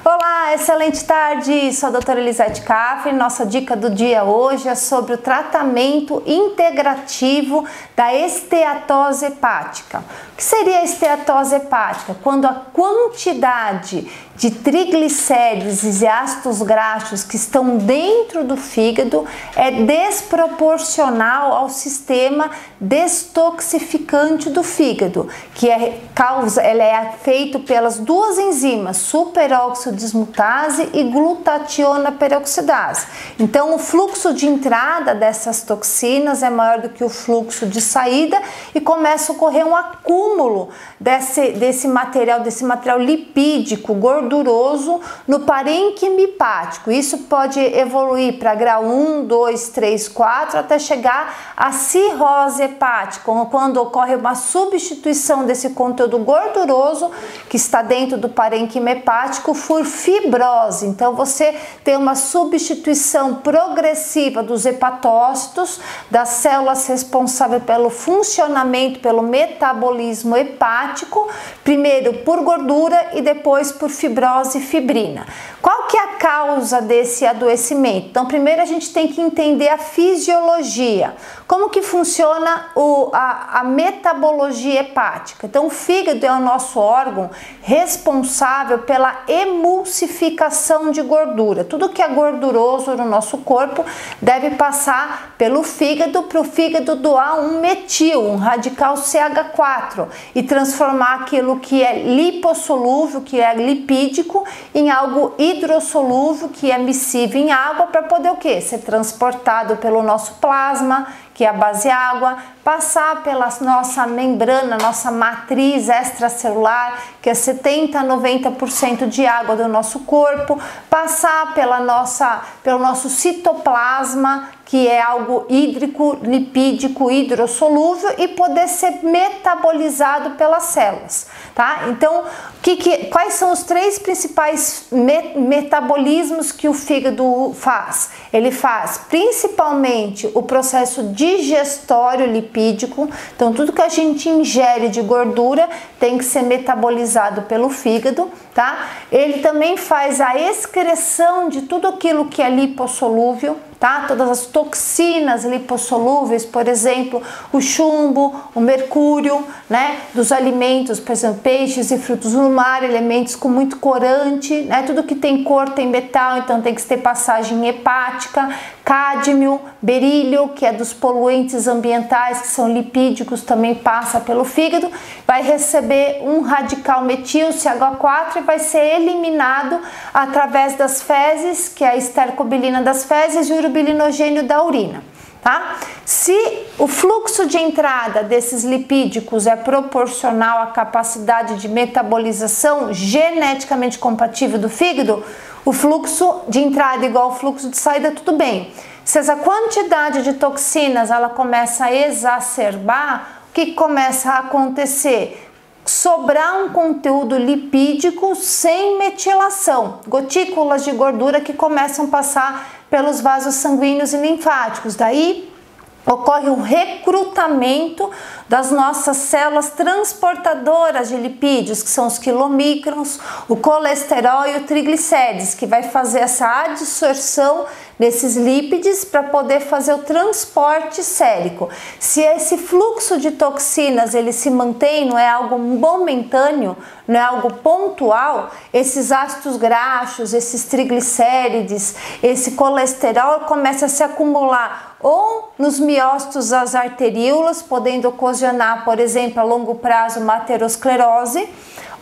Olá, excelente tarde, sou a doutora Elisete Caffey. Nossa dica do dia hoje é sobre o tratamento integrativo da esteatose hepática. O que seria a esteatose hepática? Quando a quantidade de triglicérides e ácidos graxos que estão dentro do fígado é desproporcional ao sistema destoxificante do fígado, que ela é feito pelas duas enzimas, superóxido dismutase e glutationa peroxidase. Então, o fluxo de entrada dessas toxinas é maior do que o fluxo de saída e começa a ocorrer um acúmulo desse material lipídico, gorduroso no parênquima hepático. Isso pode evoluir para grau 1, 2, 3, 4 até chegar à cirrose hepática, quando ocorre uma substituição desse conteúdo gorduroso que está dentro do parênquima hepático por fibrose. Então você tem uma substituição progressiva dos hepatócitos, das células responsáveis pelo funcionamento, pelo metabolismo hepático, primeiro por gordura e depois por fibrose e fibrina. Qual que é a causa desse adoecimento? Então, primeiro a gente tem que entender a fisiologia. Como que funciona a metabologia hepática? Então, o fígado é o nosso órgão responsável pela emulsificação de gordura. Tudo que é gorduroso no nosso corpo deve passar pelo fígado para o fígado doar um metil, um radical CH4 e transformar aquilo que é lipossolúvel, que é lipídico, em algo hidrossolúvel, que é miscível em água, para poder o quê? Ser transportado pelo nosso plasma, que é a base água, passar pela nossa membrana, nossa matriz extracelular, que é 70 a 90% de água do nosso corpo, passar pelo nosso citoplasma, que é algo hídrico, lipídico, hidrossolúvel, e poder ser metabolizado pelas células, tá? Então, quais são os três principais metabolismos que o fígado faz? Ele faz principalmente o processo digestório lipídico. Então, tudo que a gente ingere de gordura tem que ser metabolizado pelo fígado, tá? Ele também faz a excreção de tudo aquilo que é lipossolúvel, tá? Todas as toxinas lipossolúveis, por exemplo, o chumbo, o mercúrio, né? Dos alimentos, por exemplo, peixes e frutos do mar, elementos com muito corante, né? Tudo que tem cor tem metal, então tem que ter passagem hepática. Cádmio, berílio, que é dos poluentes ambientais, que são lipídicos, também passa pelo fígado, vai receber um radical metil, CH4, e vai ser eliminado através das fezes, que é a estercobilina das fezes, e o urobilinogênio da urina. Tá? Se o fluxo de entrada desses lipídicos é proporcional à capacidade de metabolização geneticamente compatível do fígado, o fluxo de entrada igual ao fluxo de saída, tudo bem. Se essa quantidade de toxinas ela começa a exacerbar, o que começa a acontecer? Sobrar um conteúdo lipídico sem metilação, gotículas de gordura que começam a passar pelos vasos sanguíneos e linfáticos. Daí ocorre um recrutamento das nossas células transportadoras de lipídios, que são os quilomicrons, o colesterol e o triglicérides, que vai fazer essa adsorção desses lípides para poder fazer o transporte sérico. Se esse fluxo de toxinas ele se mantém, não é algo momentâneo, não é algo pontual, esses ácidos graxos, esses triglicérides, esse colesterol começa a se acumular ou nos miócitos das arteríolas, podendo ocasionar, por exemplo, a longo prazo uma aterosclerose,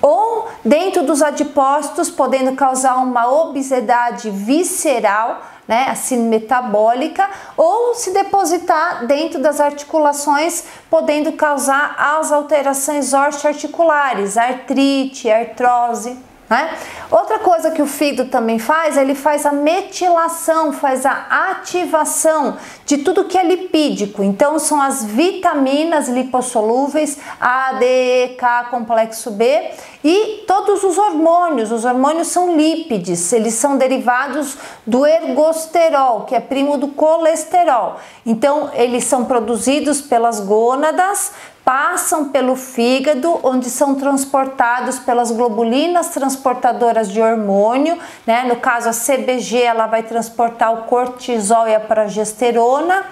ou dentro dos adipócitos, podendo causar uma obesidade visceral, né, assim, metabólica, ou se depositar dentro das articulações, podendo causar as alterações osteoarticulares, artrite, artrose, né? Outra coisa que o fígado também faz, ele faz a metilação, faz a ativação de tudo que é lipídico. Então são as vitaminas lipossolúveis, A, D, E, K, complexo B, e todos os hormônios. Os hormônios são lípides, eles são derivados do ergosterol, que é primo do colesterol. Então eles são produzidos pelas gônadas, passam pelo fígado, onde são transportados pelas globulinas transportadoras de hormônio, né? No caso, a CBG, ela vai transportar o cortisol e a progesterona.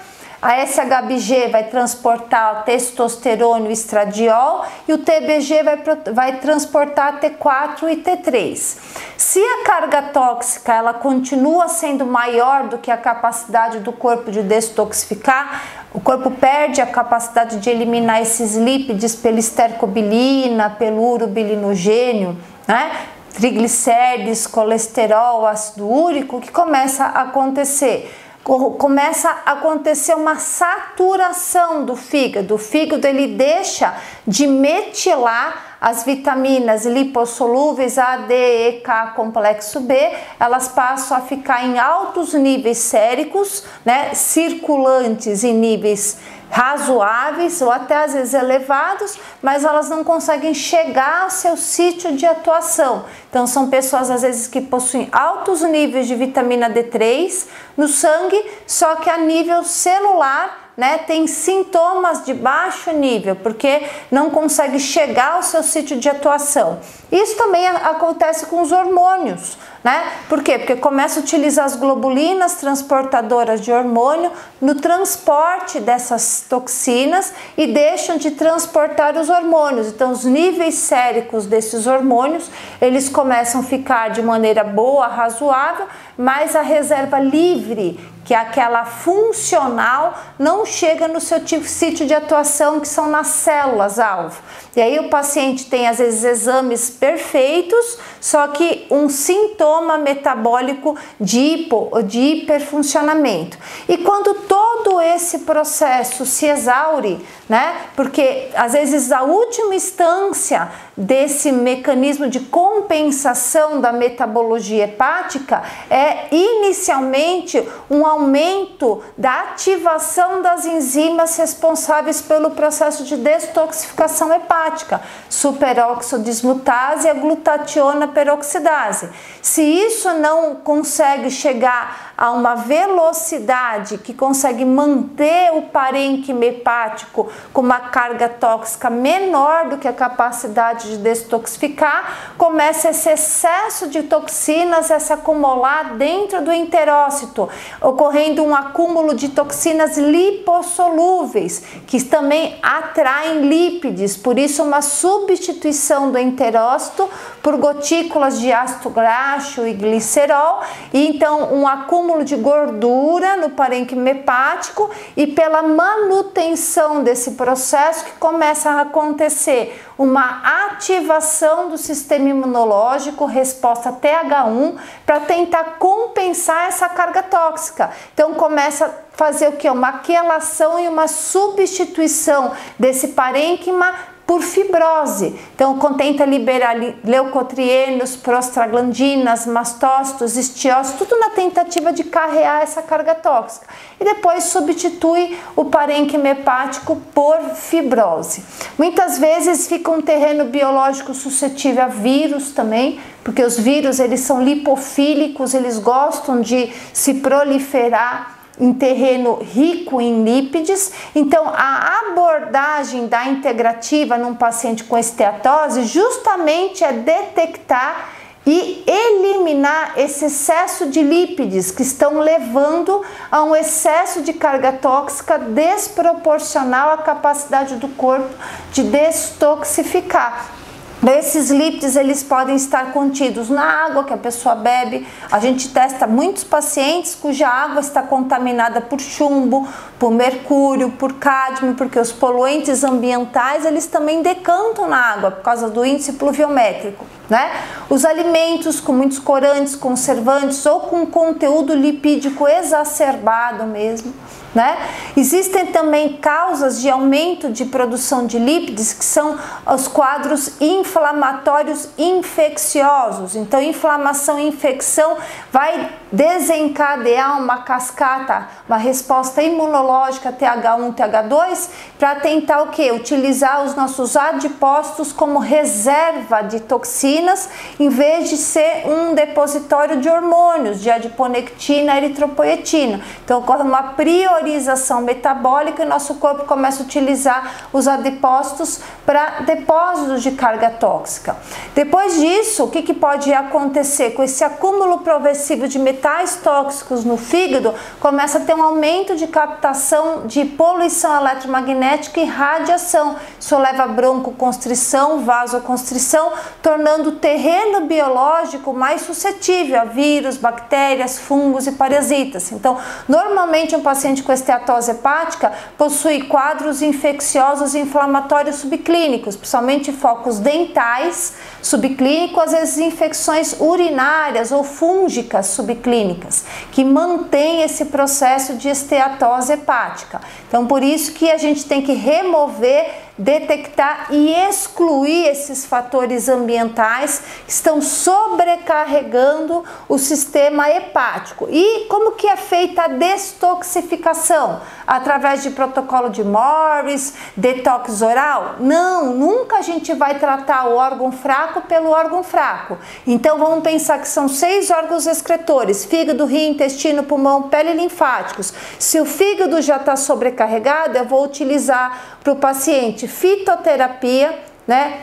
A SHBG vai transportar a testosterona e o estradiol, e o TBG vai transportar T4 e T3. Se a carga tóxica ela continua sendo maior do que a capacidade do corpo de detoxificar, o corpo perde a capacidade de eliminar esses lípides pela estercobilina, pelo urobilinogênio, né? Triglicérides, colesterol, ácido úrico. O que começa a acontecer? Começa a acontecer uma saturação do fígado. O fígado ele deixa de metilar as vitaminas lipossolúveis A, D, E, K, complexo B, elas passam a ficar em altos níveis séricos, né, circulantes em níveis razoáveis ou até às vezes elevados, mas elas não conseguem chegar ao seu sítio de atuação. Então são pessoas às vezes que possuem altos níveis de vitamina D3 no sangue, só que a nível celular, né, tem sintomas de baixo nível, porque não consegue chegar ao seu sítio de atuação. Isso também acontece com os hormônios, né? Por quê? Porque começa a utilizar as globulinas transportadoras de hormônio no transporte dessas toxinas e deixam de transportar os hormônios. Então, os níveis séricos desses hormônios, eles começam a ficar de maneira boa, razoável, mas a reserva livre, que é aquela funcional, não chega no seu sítio de atuação, que são nas células-alvo. E aí o paciente tem, às vezes, exames perfeitos, só que um sintoma metabólico de hiperfuncionamento. E quando todo esse processo se exaure, né? Porque, às vezes, a última instância desse mecanismo de compensação da metabologia hepática é, inicialmente, um aumento da ativação das enzimas responsáveis pelo processo de detoxificação hepática, superoxidismutase e a glutationa peroxidase. Se isso não consegue chegar a uma velocidade que consegue manter o parênquima hepático com uma carga tóxica menor do que a capacidade de detoxificar, começa esse excesso de toxinas a se acumular dentro do enterócito, ocorrendo um acúmulo de toxinas lipossolúveis, que também atraem lípides, por isso uma substituição do enterócito por gotículas de ácido graxo e glicerol, e então um acúmulo de gordura no parênquima hepático, e pela manutenção desse processo que começa a acontecer uma ativação do sistema imunológico, resposta TH1, para tentar compensar essa carga tóxica. Então começa a fazer o que? Uma quelação e uma substituição desse parênquima por fibrose. Então, tenta liberar leucotrienos, prostaglandinas, mastócitos, estiócitos, tudo na tentativa de carrear essa carga tóxica. E depois substitui o parênquima hepático por fibrose. Muitas vezes fica um terreno biológico suscetível a vírus também, porque os vírus eles são lipofílicos, eles gostam de se proliferar em terreno rico em lípides. Então, a abordagem da integrativa num paciente com esteatose justamente é detectar e eliminar esse excesso de lípides que estão levando a um excesso de carga tóxica desproporcional à capacidade do corpo de detoxificar. Esses lípides eles podem estar contidos na água que a pessoa bebe. A gente testa muitos pacientes cuja água está contaminada por chumbo, por mercúrio, por cádmio, porque os poluentes ambientais eles também decantam na água por causa do índice pluviométrico, né? Os alimentos com muitos corantes, conservantes ou com conteúdo lipídico exacerbado mesmo, né? Existem também causas de aumento de produção de lípides, que são os quadros inflamatórios infecciosos. Então, inflamação e infecção vai desencadear uma cascata, uma resposta imunológica TH1, TH2, para tentar o que? Utilizar os nossos adipócitos como reserva de toxinas, em vez de ser um depositório de hormônios, de adiponectina, eritropoetina. Então, ocorre uma priorização priorização metabólica e nosso corpo começa a utilizar os adipócitos para depósitos de carga tóxica. Depois disso, o que pode acontecer com esse acúmulo progressivo de metais tóxicos no fígado? Começa a ter um aumento de captação de poluição eletromagnética e radiação. Isso leva a broncoconstrição, vasoconstrição, tornando o terreno biológico mais suscetível a vírus, bactérias, fungos e parasitas. Então, normalmente um paciente com esteatose hepática possui quadros infecciosos e inflamatórios subclínicos, principalmente focos dentais subclínicos, às vezes infecções urinárias ou fúngicas subclínicas, que mantém esse processo de esteatose hepática. Então, por isso que a gente tem que remover, detectar e excluir esses fatores ambientais que estão sobrecarregando o sistema hepático. E como que é feita a destoxificação? Através de protocolo de Morris, detox oral? Não, nunca a gente vai tratar o órgão fraco pelo órgão fraco. Então vamos pensar que são 6 órgãos excretores: fígado, rim, intestino, pulmão, pele e linfáticos. Se o fígado já está sobrecarregado, eu vou utilizar para o paciente fitoterapia,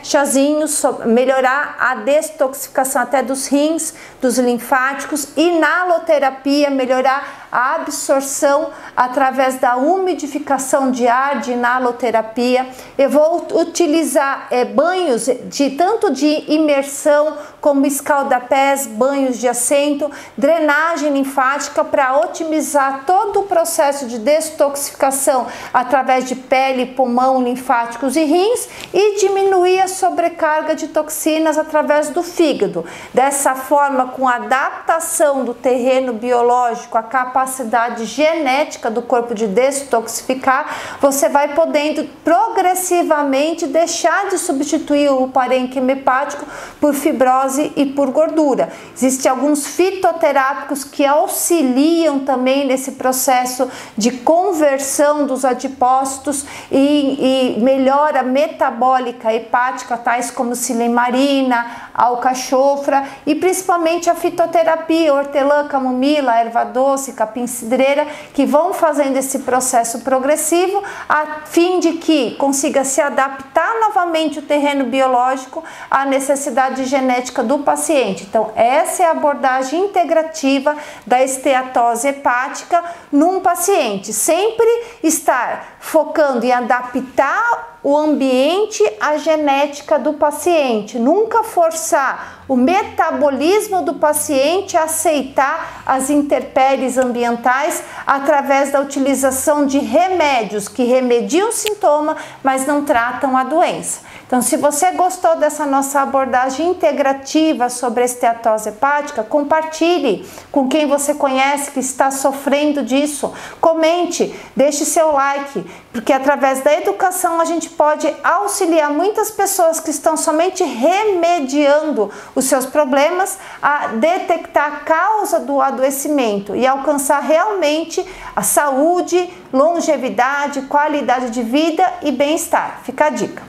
chazinhos, melhorar a detoxificação até dos rins, dos linfáticos, inaloterapia, melhorar a absorção através da umidificação de ar, de inaloterapia. Eu vou utilizar banhos tanto de imersão como escaldapés, banhos de assento, drenagem linfática para otimizar todo o processo de detoxificação através de pele, pulmão, linfáticos e rins, e diminuir a sobrecarga de toxinas através do fígado. Dessa forma, com a adaptação do terreno biológico, a capacidade genética do corpo de detoxificar, você vai podendo progressivamente deixar de substituir o parênquima hepático por fibrose e por gordura. Existem alguns fitoterápicos que auxiliam também nesse processo de conversão dos adipócitos e melhora metabólica hepática, tais como silemarina, alcachofra e principalmente a fitoterapia, hortelã, camomila, erva doce, capim-cidreira, que vão fazendo esse processo progressivo a fim de que consiga se adaptar novamente o terreno biológico à necessidade genética do paciente. Então, essa é a abordagem integrativa da esteatose hepática num paciente. Sempre estar focando em adaptar o ambiente à genética do paciente, nunca forçar o metabolismo do paciente a aceitar as intempéries ambientais através da utilização de remédios que remediam o sintoma, mas não tratam a doença. Então, se você gostou dessa nossa abordagem integrativa sobre a esteatose hepática, compartilhe com quem você conhece que está sofrendo disso. Comente, deixe seu like, porque através da educação a gente pode auxiliar muitas pessoas que estão somente remediando os seus problemas a detectar a causa do adoecimento e alcançar realmente a saúde, longevidade, qualidade de vida e bem-estar. Fica a dica.